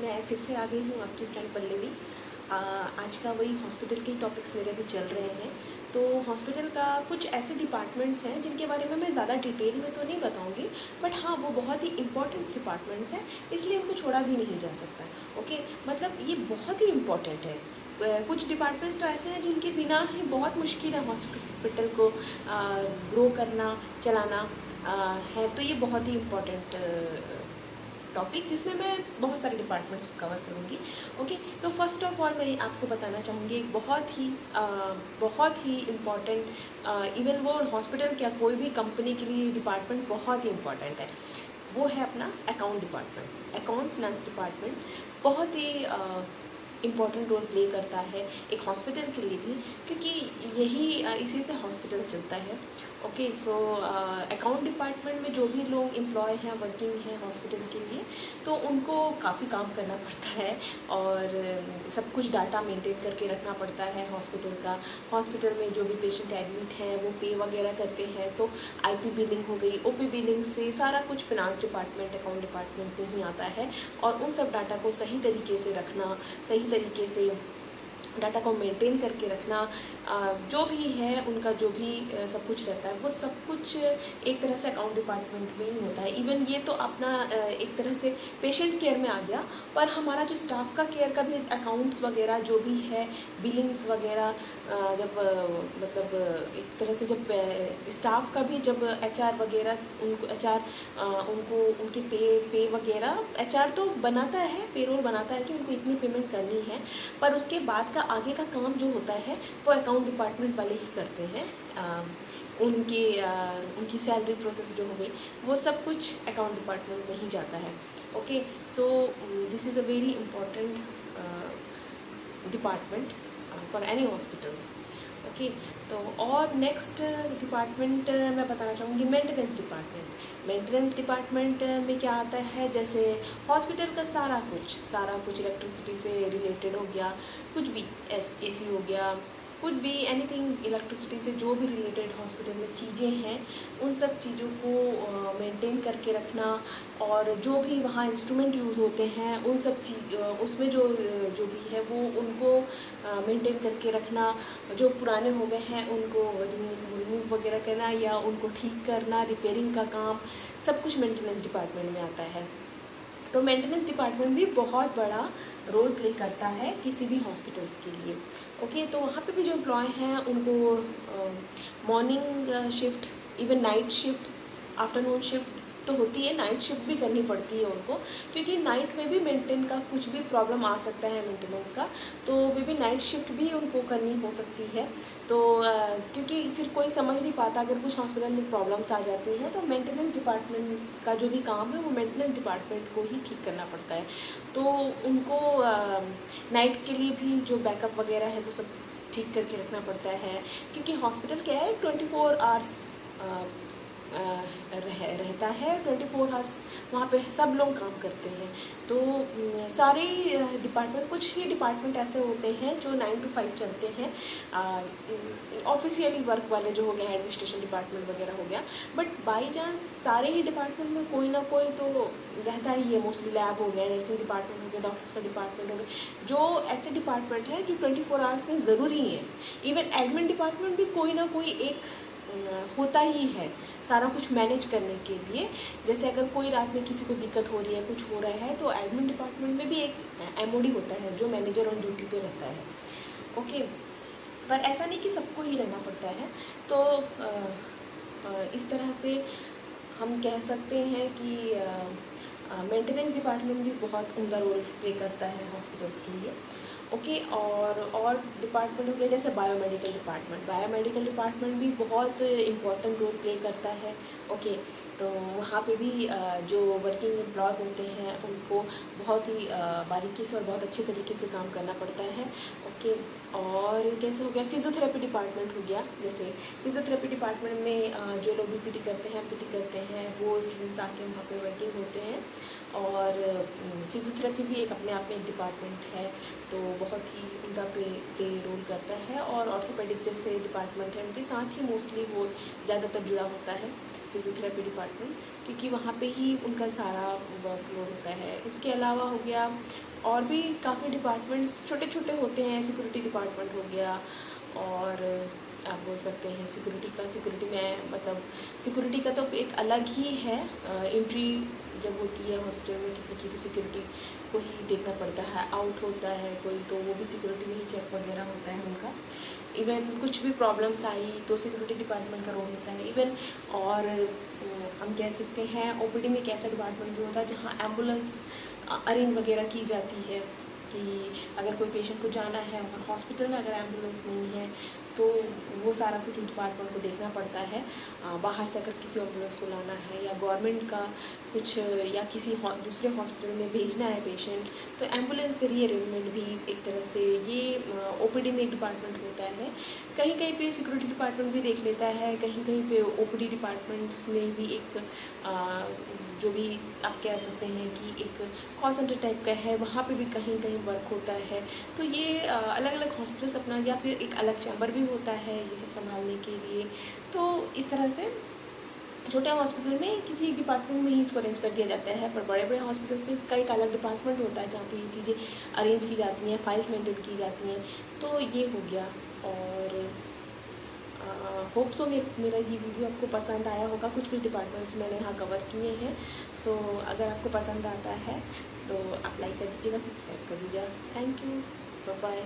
मैं फिर से आ गई हूँ आपकी फ्रेंड पल्लवी। आज का वही हॉस्पिटल के टॉपिक्स मेरे अभी चल रहे हैं। तो हॉस्पिटल का कुछ ऐसे डिपार्टमेंट्स हैं जिनके बारे में मैं ज़्यादा डिटेल में तो नहीं बताऊंगी, बट हाँ वो बहुत ही इंपॉर्टेंट डिपार्टमेंट्स हैं, इसलिए उनको छोड़ा भी नहीं जा सकता। ओके, मतलब ये बहुत ही इम्पॉर्टेंट है। कुछ डिपार्टमेंट्स तो ऐसे हैं जिनके बिना ही बहुत मुश्किल है हॉस्पिटल को ग्रो करना, चलाना। है तो ये बहुत ही इम्पॉर्टेंट टॉपिक जिसमें मैं बहुत सारे डिपार्टमेंट्स को कवर करूँगी। ओके, तो फर्स्ट ऑफ ऑल मैं आपको बताना चाहूँगी एक बहुत ही इम्पॉर्टेंट, इवन वो हॉस्पिटल क्या कोई भी कंपनी के लिए डिपार्टमेंट बहुत ही इम्पॉर्टेंट है। वो है अपना account department. Account finance department बहुत ही इम्पॉर्टेंट रोल प्ले करता है एक हॉस्पिटल के लिए भी, क्योंकि इसी से हॉस्पिटल चलता है। ओके, सो अकाउंट डिपार्टमेंट में जो भी लोग एम्प्लॉय हैं, वर्किंग हैं हॉस्पिटल के लिए, तो उनको काफ़ी काम करना पड़ता है और सब कुछ डाटा मेंटेन करके रखना पड़ता है हॉस्पिटल का। हॉस्पिटल में जो भी पेशेंट एडमिट हैं वो पे वगैरह करते हैं, तो आईपी बिलिंग हो गई, ओपी बिलिंग से सारा कुछ फिनांस डिपार्टमेंट, अकाउंट डिपार्टमेंट में ही आता है। और उन सब डाटा को सही तरीके से रखना, सही तरीके से डाटा को मेंटेन करके रखना, जो भी है उनका जो भी सब कुछ रहता है वो सब कुछ एक तरह से अकाउंट डिपार्टमेंट में ही होता है। इवन ये तो अपना एक तरह से पेशेंट केयर में आ गया, पर हमारा जो स्टाफ का केयर का भी अकाउंट्स वगैरह जो भी है, बिलिंग्स वगैरह, जब मतलब एक तरह से जब स्टाफ का भी जब एचआर वगैरह उनको उनको उनके पे वगैरह एचआर तो बनाता है, पेरोल बनाता है कि उनको इतनी पेमेंट करनी है, पर उसके बाद का आगे का काम जो होता है वो अकाउंट डिपार्टमेंट वाले ही करते हैं। उनकी सैलरी प्रोसेस जो हो गई वो सब कुछ अकाउंट डिपार्टमेंट में ही जाता है। Okay, so this is a very important department for any hospitals. Okay, तो और नेक्स्ट डिपार्टमेंट मैं बताना चाहूँगी मेंटेनेंस डिपार्टमेंट। मेंटेनेंस डिपार्टमेंट में क्या आता है, जैसे हॉस्पिटल का सारा कुछ इलेक्ट्रिसिटी से रिलेटेड हो गया, कुछ भी एसी हो गया, कुछ भी एनीथिंग इलेक्ट्रिसिटी से जो भी रिलेटेड हॉस्पिटल में चीज़ें हैं उन सब चीज़ों को मेंटेन करके रखना, और जो भी वहाँ इंस्ट्रूमेंट यूज़ होते हैं उन सब उसमें जो भी है वो उनको मेंटेन करके रखना, जो पुराने हो गए हैं उनको रिमूव वगैरह करना या उनको ठीक करना, रिपेयरिंग का काम सब कुछ मेंटेनेंस डिपार्टमेंट में आता है। तो मेंटेनेंस डिपार्टमेंट भी बहुत बड़ा रोल प्ले करता है किसी भी हॉस्पिटल्स के लिए। ओके, तो वहाँ पे भी जो एम्प्लॉय हैं उनको morning shift, even night shift, afternoon shift तो होती है, नाइट शिफ्ट भी करनी पड़ती है उनको, क्योंकि नाइट में भी मेंटेन का कुछ भी प्रॉब्लम आ सकता है मेंटेनेंस का, तो वे भी नाइट शिफ्ट भी उनको करनी हो सकती है। तो क्योंकि फिर कोई समझ नहीं पाता, अगर कुछ हॉस्पिटल में प्रॉब्लम्स आ जाती हैं तो मेंटेनेंस डिपार्टमेंट का जो भी काम है वो मेंटेनेंस डिपार्टमेंट को ही ठीक करना पड़ता है। तो उनको नाइट के लिए भी जो बैकअप वगैरह है वो सब ठीक करके रखना पड़ता है, क्योंकि हॉस्पिटल क्या है 24 आवर्स रहता है, 24 आवर्स वहाँ पे सब लोग काम करते हैं। तो सारे डिपार्टमेंट, कुछ ही डिपार्टमेंट ऐसे होते हैं जो 9 to 5 चलते हैं, ऑफिशियली वर्क वाले जो हो गए, एडमिनिस्ट्रेशन डिपार्टमेंट वगैरह हो गया, बट बाई चांस सारे ही डिपार्टमेंट में कोई ना कोई तो रहता ही है। मोस्टली लैब हो गया, नर्सिंग डिपार्टमेंट हो गया, डॉक्टर्स का डिपार्टमेंट हो गया, जो ऐसे डिपार्टमेंट हैं जो 24 आवर्स में ज़रूरी हैं। इवन एडमिन डिपार्टमेंट भी कोई ना कोई एक होता ही है सारा कुछ मैनेज करने के लिए। जैसे अगर कोई रात में किसी को दिक्कत हो रही है, कुछ हो रहा है, तो एडमिन डिपार्टमेंट में भी एक एमओडी होता है जो मैनेजर ऑन ड्यूटी पे रहता है। ओके, पर ऐसा नहीं कि सबको ही रहना पड़ता है। तो इस तरह से हम कह सकते हैं कि मेंटेनेंस डिपार्टमेंट भी बहुत उम्दा रोल प्ले करता है हॉस्पिटल्स के लिए। ओके, और डिपार्टमेंट हो गया जैसे बायोमेडिकल डिपार्टमेंट। बायोमेडिकल डिपार्टमेंट भी बहुत इम्पॉर्टेंट रोल प्ले करता है। ओके, तो वहाँ पे भी जो वर्किंग एम्प्लॉय होते हैं उनको बहुत ही बारीकी से और बहुत अच्छे तरीके से काम करना पड़ता है। ओके, और कैसे हो गया फिज़ियोथेरेपी डिपार्टमेंट हो गया। जैसे फिज़ियोथेरेपी डिपार्टमेंट में जो लोग बीपीटी करते हैं, पीटी करते हैं, वो स्टूडेंट्स आके वहाँ पे वर्किंग होते हैं। और फिज़ियोथेरेपी भी एक अपने आप में एक डिपार्टमेंट है, तो बहुत ही उनका प्ले रोल करता है। और ऑर्थोपेडिक्स जैसे डिपार्टमेंट है उनके साथ ही मोस्टली वो ज़्यादातर जुड़ा होता है फिज़ियोथेरेपी डिपार्टमेंट। डिपार्टमेंट, क्योंकि वहाँ पे ही उनका सारा वर्कलोड होता है। इसके अलावा हो गया और भी काफ़ी डिपार्टमेंट्स छोटे छोटे होते हैं, सिक्योरिटी डिपार्टमेंट हो गया, और आप बोल सकते हैं सिक्योरिटी में मतलब सिक्योरिटी का तो एक अलग ही है। एंट्री जब होती है हॉस्पिटल में किसी की, तो सिक्योरिटी को ही देखना पड़ता है, आउट होता है कोई तो वो भी सिक्योरिटी में ही चेक वगैरह होता है उनका। इवन कुछ भी प्रॉब्लम्स आई तो सिक्योरिटी डिपार्टमेंट का रोल होता है। इवन और हम कह सकते हैं ओपीडी में एक ऐसा डिपार्टमेंट भी होता है जहाँ एम्बुलेंस अरेंज वगैरह की जाती है, कि अगर कोई पेशेंट को जाना है और हॉस्पिटल में अगर एम्बुलेंस नहीं है तो वो सारा कुछ उस डिपार्टमेंट को देखना पड़ता है। बाहर से अगर किसी एम्बुलेंस को लाना है या गवर्नमेंट का कुछ या किसी दूसरे हॉस्पिटल में भेजना है पेशेंट, तो एम्बुलेंस का रीअरेंजमेंट भी एक तरह से ये ओपीडी में एक डिपार्टमेंट होता है। कहीं कहीं पे सिक्योरिटी डिपार्टमेंट भी देख लेता है, कहीं कहीं पे ओपीडी डिपार्टमेंट्स में भी एक जो भी आप कह सकते हैं कि एक कॉल सेंटर टाइप का है, वहाँ पे भी कहीं कहीं वर्क होता है। तो ये अलग अलग हॉस्पिटल्स अपना, या फिर एक अलग चैम्बर भी होता है ये सब संभालने के लिए। तो इस तरह से छोटे हॉस्पिटल में किसी एक डिपार्टमेंट में ही इसको अरेंज कर दिया जाता है, पर बड़े बड़े हॉस्पिटल्स में इसका एक अलग डिपार्टमेंट होता है जहाँ पे ये चीज़ें अरेंज की जाती हैं, फाइल्स मेंटेन की जाती हैं। तो ये हो गया। और होप सो मेरा ये वीडियो आपको पसंद आया होगा। कुछ कुछ डिपार्टमेंट्स मैंने यहाँ कवर किए हैं। सो अगर आपको पसंद आता है तो आप लाइक कर दीजिएगा, सब्सक्राइब कर दीजिएगा। Thank you, bye bye.